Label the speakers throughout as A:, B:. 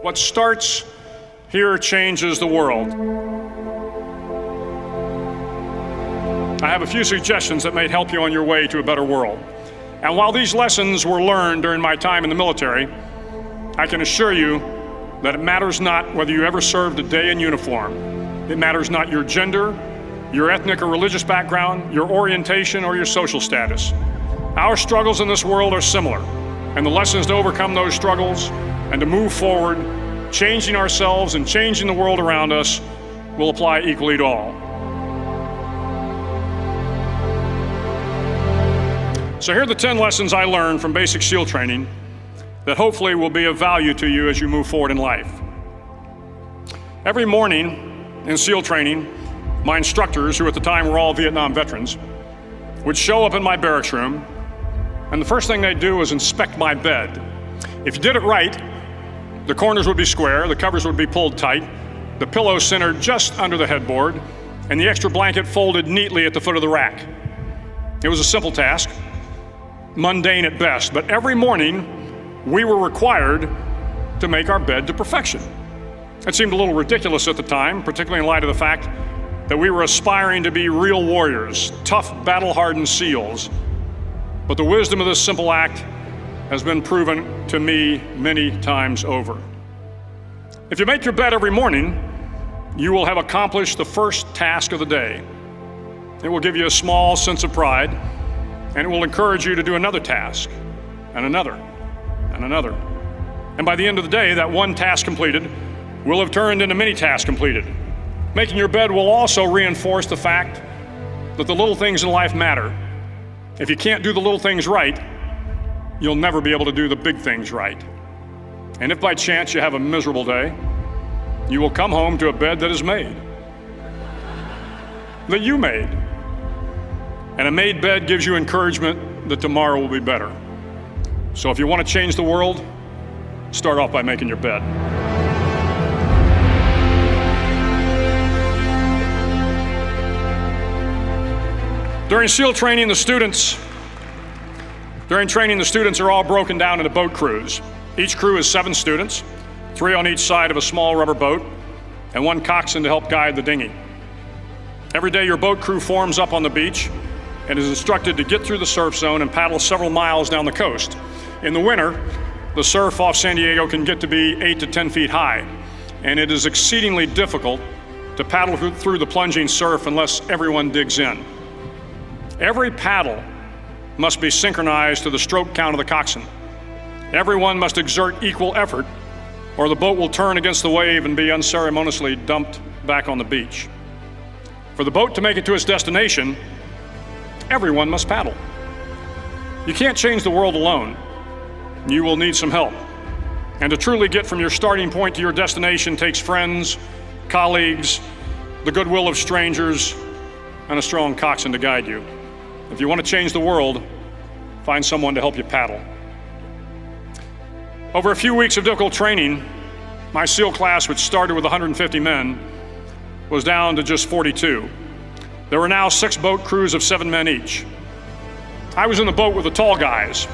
A: What starts here changes the world. I have a few suggestions that may help you on your way to a better world. And while these lessons were learned during my time in the military, I can assure you that it matters not whether you ever served a day in uniform. It matters not your gender, your ethnic or religious background, your orientation, or your social status. Our struggles in this world are similar, and the lessons to overcome those struggles and to move forward, changing ourselves and changing the world around us, will apply equally to all. So here are the 10 lessons I learned from basic SEAL training that hopefully will be of value to you as you move forward in life. Every morning in SEAL training, my instructors, who at the time were all Vietnam veterans, would show up in my barracks room, and the first thing they'd do was inspect my bed. If you did it right, the corners would be square, the covers would be pulled tight, the pillow centered just under the headboard, and the extra blanket folded neatly at the foot of the rack. It was a simple task, mundane at best, but every morning we were required to make our bed to perfection. It seemed a little ridiculous at the time, particularly in light of the fact that we were aspiring to be real warriors, tough, battle-hardened SEALs. But the wisdom of this simple act has been proven to me many times over. If you make your bed every morning, you will have accomplished the first task of the day. It will give you a small sense of pride, and it will encourage you to do another task, and another, and another. And by the end of the day, that one task completed will have turned into many tasks completed. Making your bed will also reinforce the fact that the little things in life matter. If you can't do the little things right, you'll never be able to do the big things right. And if by chance you have a miserable day, you will come home to a bed that is made, that you made. And a made bed gives you encouragement that tomorrow will be better. So if you want to change the world, start off by making your bed. During SEAL training, the students are all broken down into boat crews. Each crew is 7 students, 3 on each side of a small rubber boat, and 1 coxswain to help guide the dinghy. Every day, your boat crew forms up on the beach and is instructed to get through the surf zone and paddle several miles down the coast. In the winter, the surf off San Diego can get to be 8 to 10 feet high, and it is exceedingly difficult to paddle through the plunging surf unless everyone digs in. Every paddle must be synchronized to the stroke count of the coxswain. Everyone must exert equal effort, or the boat will turn against the wave and be unceremoniously dumped back on the beach. For the boat to make it to its destination, everyone must paddle. You can't change the world alone. You will need some help. And to truly get from your starting point to your destination takes friends, colleagues, the goodwill of strangers, and a strong coxswain to guide you. If you want to change the world, find someone to help you paddle. Over a few weeks of difficult training, my SEAL class, which started with 150 men, was down to just 42. There were now 6 boat crews of 7 men each. I was in the boat with the tall guys,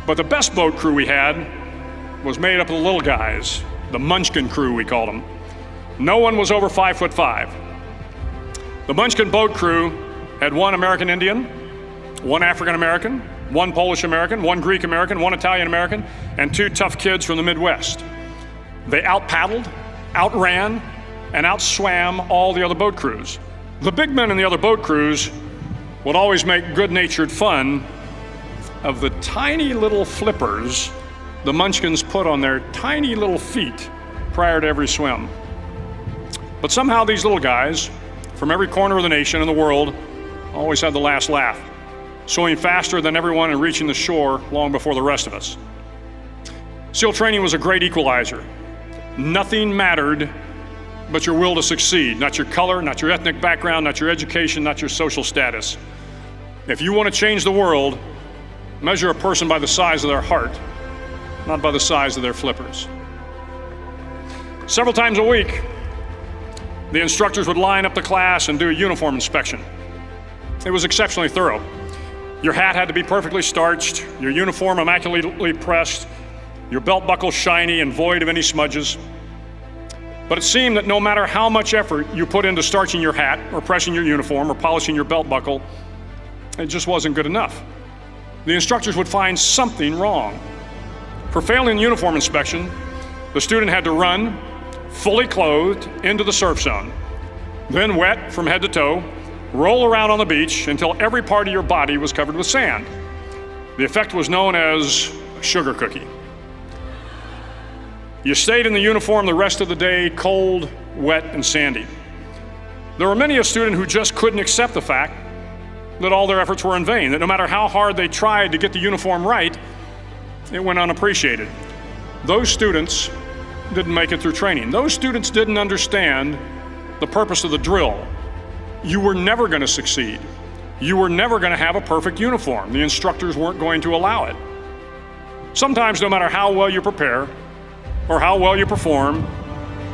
A: but the best boat crew we had was made up of the little guys, the Munchkin crew, we called them. No one was over 5'5". The Munchkin boat crew had 1 American Indian, 1 African American, 1 Polish American, 1 Greek American, 1 Italian American, and 2 tough kids from the Midwest. They out-paddled, outran, and outswam all the other boat crews. The big men in the other boat crews would always make good-natured fun of the tiny little flippers the Munchkins put on their tiny little feet prior to every swim. But somehow these little guys from every corner of the nation and the world always had the last laugh, swimming faster than everyone and reaching the shore long before the rest of us. SEAL training was a great equalizer. Nothing mattered but your will to succeed, not your color, not your ethnic background, not your education, not your social status. If you want to change the world, measure a person by the size of their heart, not by the size of their flippers. Several times a week, the instructors would line up the class and do a uniform inspection. It was exceptionally thorough. Your hat had to be perfectly starched, your uniform immaculately pressed, your belt buckle shiny and void of any smudges. But it seemed that no matter how much effort you put into starching your hat or pressing your uniform or polishing your belt buckle, it just wasn't good enough. The instructors would find something wrong. For failing the uniform inspection, the student had to run, fully clothed, into the surf zone, then wet from head to toe, roll around on the beach until every part of your body was covered with sand. The effect was known as a sugar cookie. You stayed in the uniform the rest of the day, cold, wet, and sandy. There were many a student who just couldn't accept the fact that all their efforts were in vain, that no matter how hard they tried to get the uniform right, it went unappreciated. Those students didn't make it through training. Those students didn't understand the purpose of the drill. You were never going to succeed. You were never going to have a perfect uniform. The instructors weren't going to allow it. Sometimes, no matter how well you prepare or how well you perform,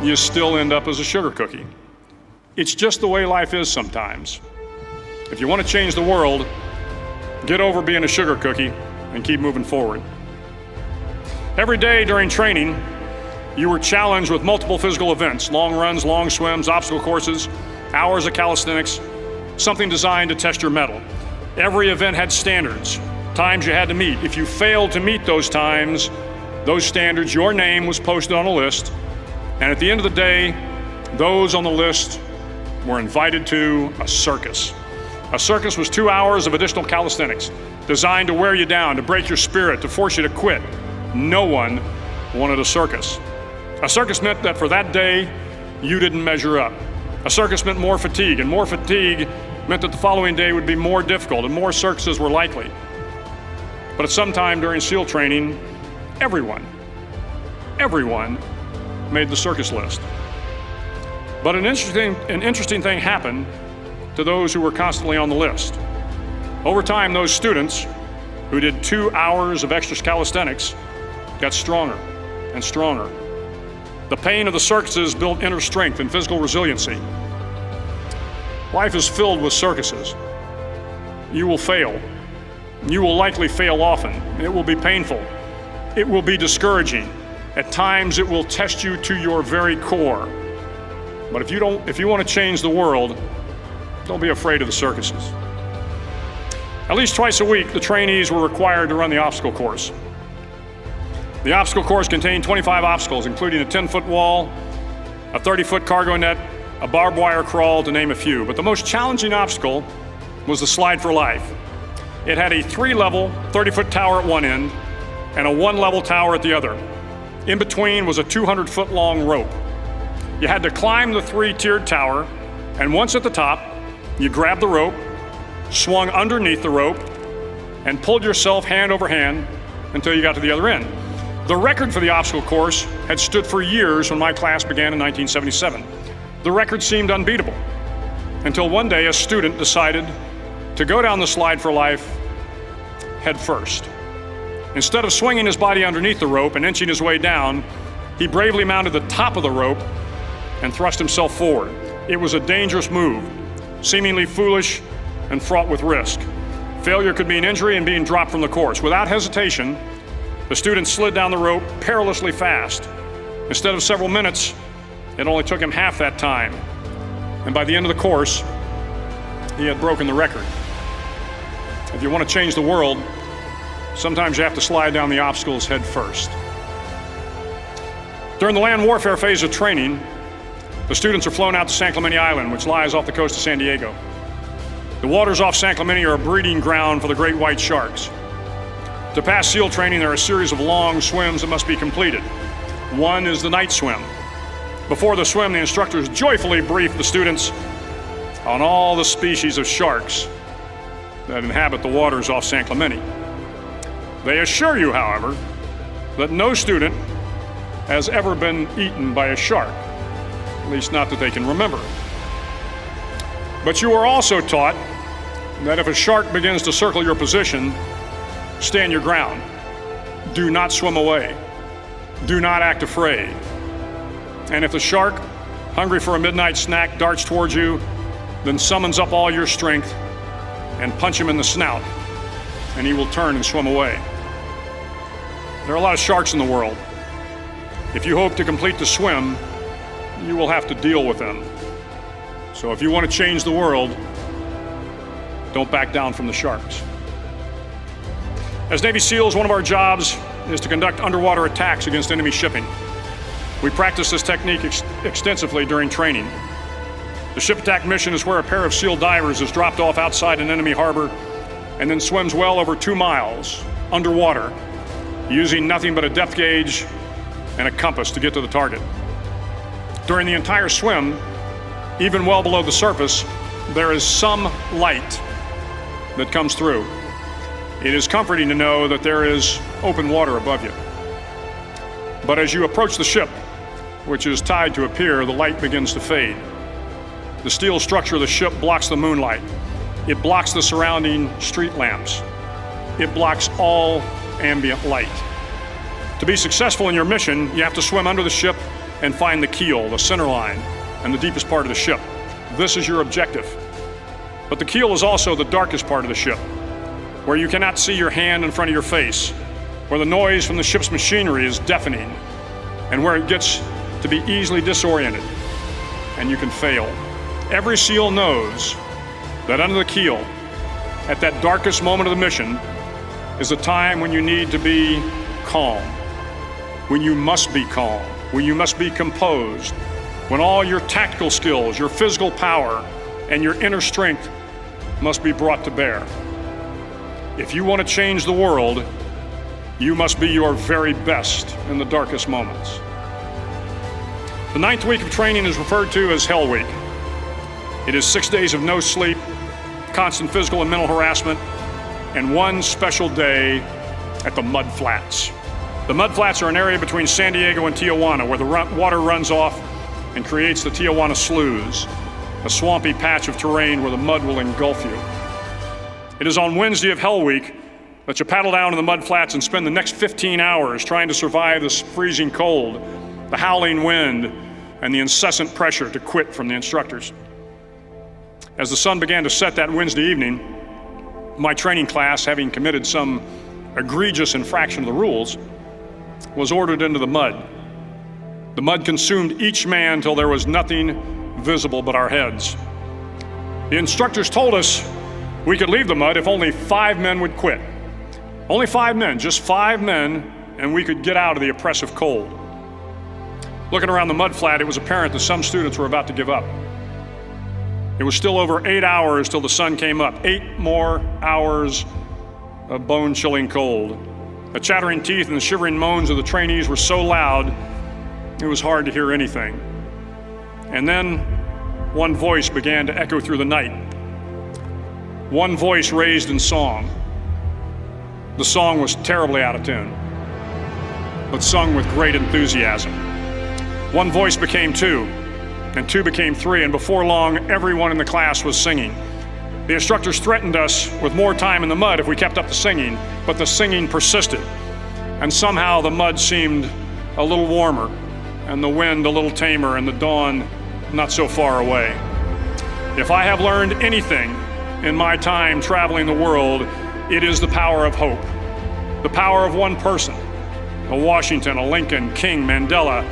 A: you still end up as a sugar cookie. It's just the way life is sometimes. If you want to change the world, get over being a sugar cookie and keep moving forward. Every day during training, you were challenged with multiple physical events, long runs, long swims, obstacle courses, hours of calisthenics, something designed to test your mettle. Every event had standards, times you had to meet. If you failed to meet those times, those standards, your name was posted on a list, and at the end of the day, those on the list were invited to a circus. A circus was 2 hours of additional calisthenics, designed to wear you down, to break your spirit, to force you to quit. No one wanted a circus. A circus meant that for that day, you didn't measure up. A circus meant more fatigue, and more fatigue meant that the following day would be more difficult and more circuses were likely. But at some time during SEAL training, everyone made the circus list. But an interesting thing happened to those who were constantly on the list. Over time, those students who did 2 hours of extra calisthenics got stronger and stronger. The pain of the circuses built inner strength and physical resiliency. Life is filled with circuses. You will fail. You will likely fail often. It will be painful. It will be discouraging. At times, it will test you to your very core. But if you want to change the world, don't be afraid of the circuses. At least twice a week, the trainees were required to run the obstacle course. The obstacle course contained 25 obstacles, including a 10-foot wall, a 30-foot cargo net, a barbed wire crawl, to name a few. But the most challenging obstacle was the slide for life. It had a 3-level, 30-foot tower at one end and a 1-level tower at the other. In between was a 200-foot long rope. You had to climb the 3-tiered tower, and once at the top, you grabbed the rope, swung underneath the rope, and pulled yourself hand over hand until you got to the other end. The record for the obstacle course had stood for years when my class began in 1977. The record seemed unbeatable until one day a student decided to go down the slide for life head first. Instead of swinging his body underneath the rope and inching his way down, he bravely mounted the top of the rope and thrust himself forward. It was a dangerous move, seemingly foolish and fraught with risk. Failure could mean injury and being dropped from the course. Without hesitation, the student slid down the rope perilously fast. Instead of several minutes, it only took him half that time. And by the end of the course, he had broken the record. If you want to change the world, sometimes you have to slide down the obstacles head first. During the land warfare phase of training, the students are flown out to San Clemente Island, which lies off the coast of San Diego. The waters off San Clemente are a breeding ground for the great white sharks. To pass SEAL training, there are a series of long swims that must be completed. One is the night swim. Before the swim, the instructors joyfully brief the students on all the species of sharks that inhabit the waters off San Clemente. They assure you, however, that no student has ever been eaten by a shark, at least not that they can remember. But you are also taught that if a shark begins to circle your position, stand your ground. Do not swim away. Do not act afraid. And if the shark, hungry for a midnight snack, darts towards you, then summons up all your strength and punch him in the snout, and he will turn and swim away. There are a lot of sharks in the world. If you hope to complete the swim, you will have to deal with them. So if you want to change the world, don't back down from the sharks. As Navy SEALs, one of our jobs is to conduct underwater attacks against enemy shipping. We practice this technique extensively during training. The ship attack mission is where a pair of SEAL divers is dropped off outside an enemy harbor and then swims well over 2 miles underwater, using nothing but a depth gauge and a compass to get to the target. During the entire swim, even well below the surface, there is some light that comes through. It is comforting to know that there is open water above you. But as you approach the ship, which is tied to a pier, the light begins to fade. The steel structure of the ship blocks the moonlight. It blocks the surrounding street lamps. It blocks all ambient light. To be successful in your mission, you have to swim under the ship and find the keel, the center line, and the deepest part of the ship. This is your objective. But the keel is also the darkest part of the ship, where you cannot see your hand in front of your face, where the noise from the ship's machinery is deafening, and where it gets to be easily disoriented, and you can fail. Every SEAL knows that under the keel, at that darkest moment of the mission, is a time when you need to be calm, when you must be calm, when you must be composed, when all your tactical skills, your physical power, and your inner strength must be brought to bear. If you want to change the world, you must be your very best in the darkest moments. The 9th week of training is referred to as Hell Week. It is 6 days of no sleep, constant physical and mental harassment, and one special day at the Mud Flats. The Mud Flats are an area between San Diego and Tijuana where the water runs off and creates the Tijuana Sloughs, a swampy patch of terrain where the mud will engulf you. It is on Wednesday of Hell Week that you paddle down to the Mud Flats and spend the next 15 hours trying to survive this freezing cold, the howling wind, and the incessant pressure to quit from the instructors. As the sun began to set that Wednesday evening, my training class, having committed some egregious infraction of the rules, was ordered into the mud. The mud consumed each man till there was nothing visible but our heads. The instructors told us we could leave the mud if only 5 men would quit. Only 5 men, just 5 men, and we could get out of the oppressive cold. Looking around the mud flat, it was apparent that some students were about to give up. It was still over 8 hours till the sun came up. 8 more hours of bone-chilling cold. The chattering teeth and the shivering moans of the trainees were so loud, it was hard to hear anything. And then one voice began to echo through the night. One voice raised in song. The song was terribly out of tune, but sung with great enthusiasm. One voice became 2, and 2 became 3, and before long, everyone in the class was singing. The instructors threatened us with more time in the mud if we kept up the singing, but the singing persisted, and somehow the mud seemed a little warmer, and the wind a little tamer, and the dawn not so far away. If I have learned anything in my time traveling the world, it is the power of hope. The power of one person, a Washington, a Lincoln, King, Mandela,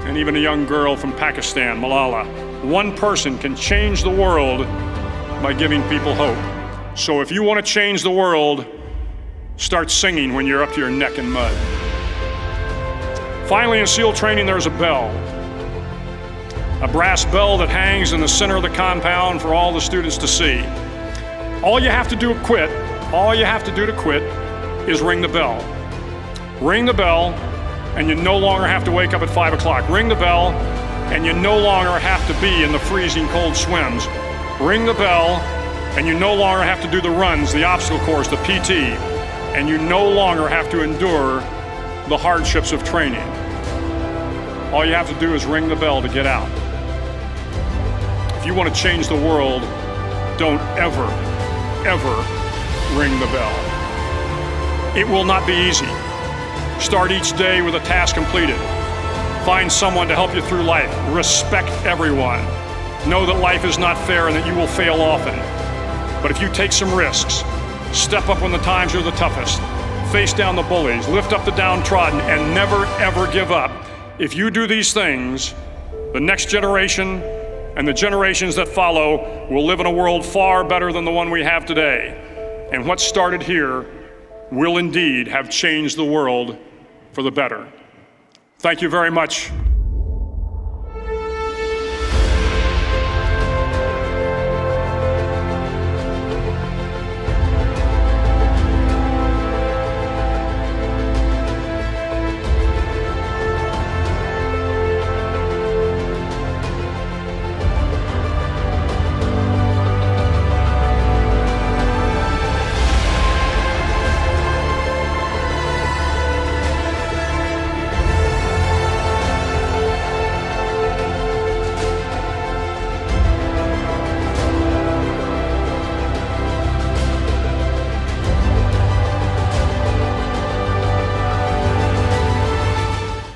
A: and even a young girl from Pakistan, Malala. One person can change the world by giving people hope. So if you want to change the world, start singing when you're up to your neck in mud. Finally, in SEAL training, there's a bell. A brass bell that hangs in the center of the compound for all the students to see. All you have to do to quit is ring the bell. Ring the bell, and you no longer have to wake up at 5 o'clock. Ring the bell, and you no longer have to be in the freezing cold swims. Ring the bell, and you no longer have to do the runs, the obstacle course, the PT, and you no longer have to endure the hardships of training. All you have to do is ring the bell to get out. If you want to change the world, don't ever ring the bell. It will not be easy. Start each day with a task completed. Find someone to help you through life. Respect everyone. Know that life is not fair and that you will fail often. But if you take some risks, step up when the times are the toughest, face down the bullies, lift up the downtrodden, and never, ever give up. If you do these things, the next generation and the generations that follow will live in a world far better than the one we have today. And what started here will indeed have changed the world for the better. Thank you very much.